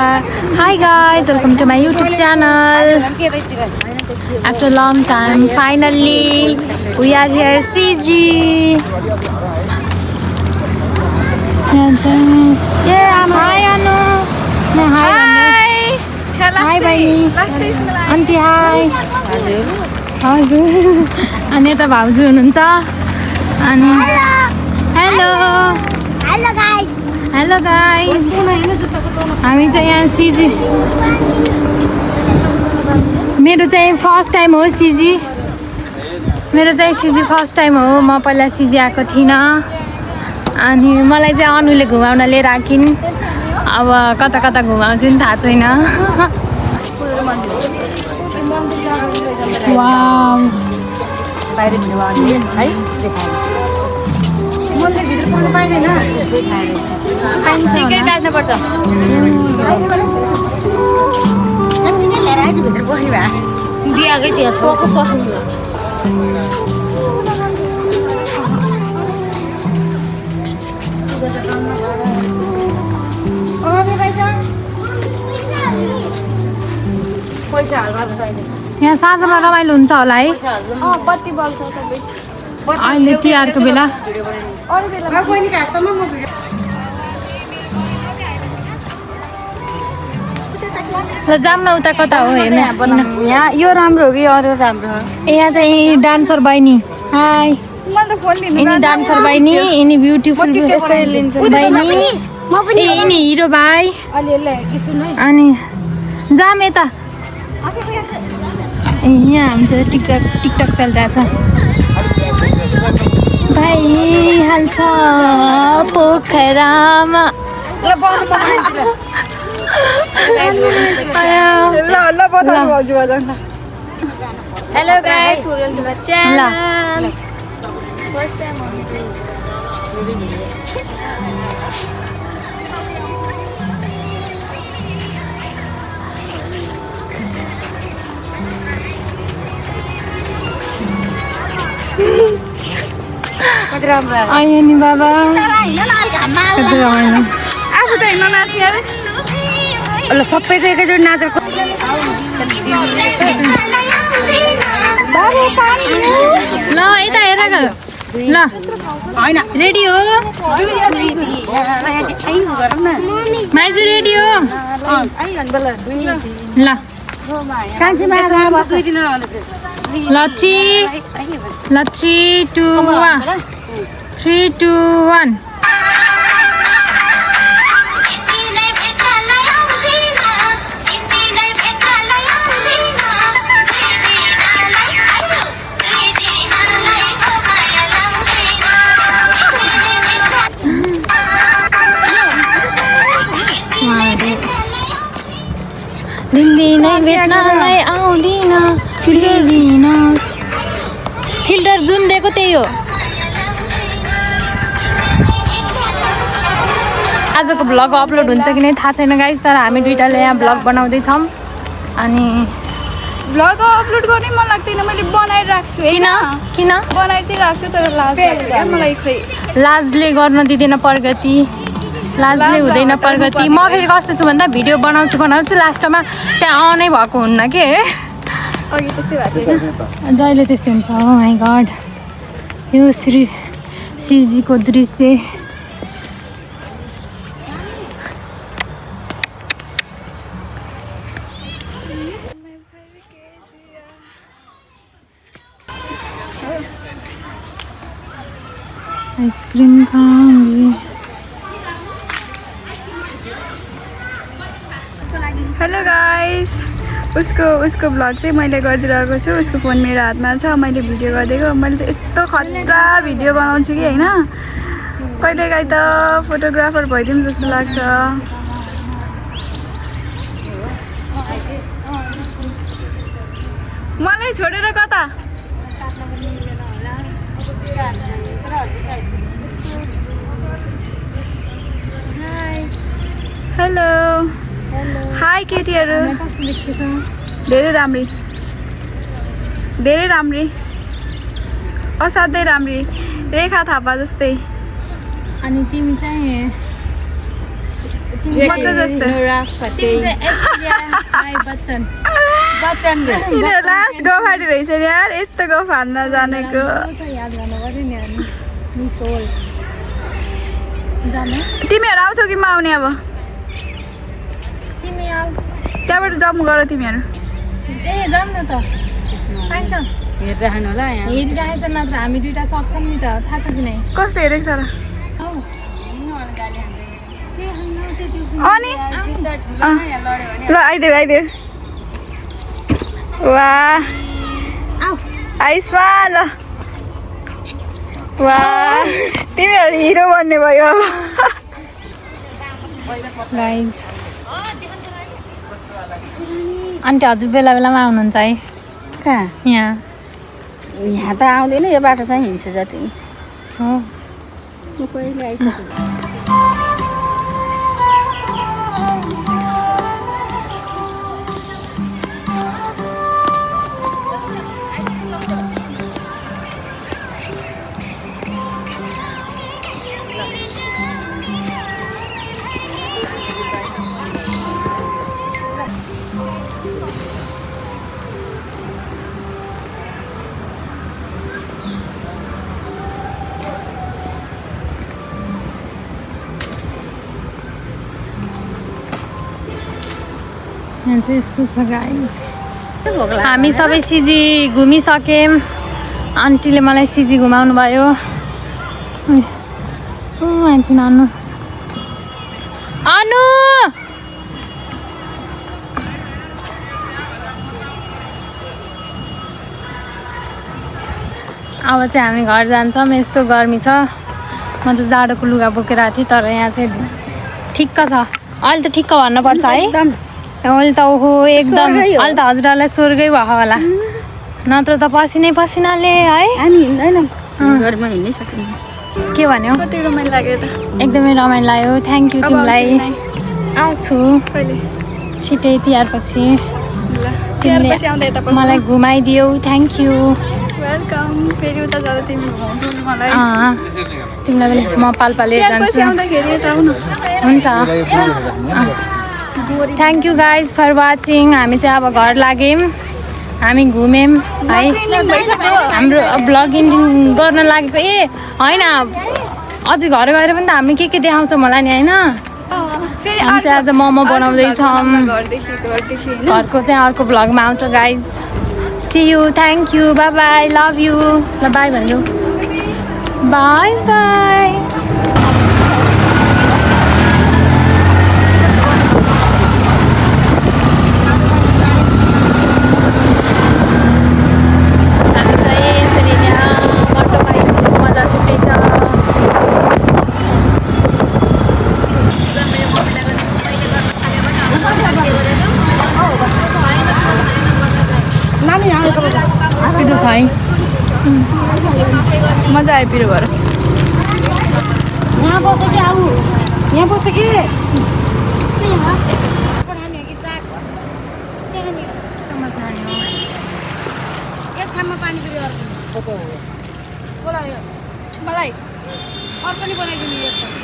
Hi guys, welcome to my YouTube channel. After a long time, finally we are here, CG. Yeah, hi Anu. Hi. Hi Baini. Auntie hi. हजुर अनि यता भाउजू हुनुहुन्छ अनि hello hello guys हामी चाहिँ यहाँ सिजी मेरो चाहिँ फर्स्ट टाइम हो सिजी फर्स्ट टाइम हो म पहिला सिजी आएको थिइनँ अनि मलाई चाहिँ अनुले घुमाउन लिएर आकिन् अब कता कता घुमाउँछ नि थाहा छैन वाउ टिकट काट्नुपर्छ बिहाकै त्यो यहाँ साँझमा रमाइलो हुन्छ होला है बत्ती बल्छ सबै अहिले तिहारको बेला अरू बेला ल जाऊँ न उता कता हो हेर्न यहाँ यो राम्रो हो कि अरू राम्रो हो यहाँ चाहिँ डान्सर बहिनी हाई मैले त फोन लिनु यिनी डान्सर बहिनी यिनी ब्युटिफुल बहिनी यिनी हिरो भाइ अनि जाम यता यहाँ हामी त टिकटक चलिरहेछ भाइ हाल्छ पोखरामा हेलो गाइस च्यानल आयो नि बाबा आफू त हिँड्न नाच्ने अरे ल सबैको एकैचोटि नाचेको ल यता हेर ल होइन रेडी हो माइजू रेडी हो ल ल 3 2 1 दिनदिनै भेट्नलाई आउँदिन फिल्टर जुन दिएको त्यही हो आजको भ्लग अपलोड हुन्छ कि नै थाहा छैन गाइस तर हामी दुईटाले यहाँ भ्लग बनाउँदैछौँ अनि भ्लग अपलोड गर्ने मन लाग्दैन मैले बनाएर राख्छु किन बनाएर चाहिँ राख्छु तर लाज लाग्छ मलाई खोइ लाजले गर्न दिँदैन प्रगति लाजले हुँदैन प्रगति म फेरि कस्तो छु भन्दा भिडियो बनाउँछु लास्टमा त्यहाँ अनै भएको हुन्न के अघि त्यस्तै भएको जहिले त्यस्तै हुन्छ हो माई गड यो श्री सिजीको दृश्य आइसक्रिम खाऊंगी हेलो गाइस उसको भ्लग चाहिँ मैले गरिदिरहेको छु उसको फोन मेरो हातमा छ मैले भिडियो गरिदिएको मैले चाहिँ यस्तो खतरा भिडियो बनाउँछु कि होइन कहिलेकाहीँ त फोटोग्राफर भइदिउँ जस्तो लाग्छ मलाई छोडेर कता हेलो हाई केटीहरू धेरै राम्री असाध्यै राम्री रेखा थापा जस्तै अनि तिमी चाहिँ लास्ट गफाडी रहेछ यार यस्तो गफ हान्न जानेको तिमीहरू आउँछौ कि म आउने अब त्यहाँबाट जम्मू गर तिमीहरू हेरिराख्नु होला हेरिराखेछ नत्र हामी दुइटा सक्छौँ नि त थाहा छ कि नै कस्तो हेरेको छ र अनि ल आइदेऊ वाह आइसमा ल वाह तिमीहरू हिरो बन्ने भयो अब गाइज आन्टी हजुर बेला बेलामा आउनुहुन्छ है कहाँ यहाँ यहाँ त आउँदैन यो बाटो चाहिँ हिँड्छ जति हो म कहिले आइसकेको यहाँ चाहिँ यस्तो छ गाइज हामी सबै सिजी घुमिसक्यौँ आन्टीले मलाई सिजी घुमाउनु भयो मान्छे नानु अनु अब चाहिँ हामी घर जान्छौँ यस्तो गर्मी छ म त जाडोको लुगा बोकेर आएको थिएँ तर यहाँ चाहिँ ठिक्क छ अहिले त ठिक्क भन्नुपर्छ है एकदम अहिले त ओहो एकदम स्वर्गै हो। अहिले त हजुरहरूलाई स्वर्गै भयो होला नत्र त पसिनै है हामी हिँड्दैनौँ घरमा हिँड्नै सकिन्छ के भन्यो कति रमाइलो लाग्यो त एकदमै रमाइलो लाग्यो थ्याङ्क यू अब तिमीलाई आउँछु नि। आउँछु कहिले छिटै तिहारपछि ल तिमीले तिहारपछि आउँदा यता पस्नु। मलाई घुमाइदियौ थ्याङ्क यू वेलकम फेरि उता जाँदा तिमी घुमाउँछौ नि मलाई तिमीलाई पनि म पालपाले तिहारपछि जान्छु आउँदाखेरि यता आउनु हुन्छ thank you guys for watching हामी चाहिँ अब घर लाग्यौँ हामी घुम्यौँ है भइसक्यो हाम्रो ब्लगिङ गर्न लागेको होइन अझै घर गएर पनि त हामी के देखाउँछौँ होला नि होइन फेरि हामी चाहिँ आज मोमो बनाउँदैछौँ घरदेखि होइन घरको चाहिँ अर्को भ्लगमा आउँछ guys see you thank you bye bye love you ल बाई भन्नु बाई बाई हामी चाहिँ यसरी यहाँ बाटोमा हिँड्नुको मजा छुट्टै छ नानी आएको त्यो छ है मजा आयो पिरो भएर यहाँ बस्छ कि आऊ यहाँ बस्छ कि एक ठाउँमा पानी फेरि अर्को मलाई मलाई अर्को नि बनाइदिनु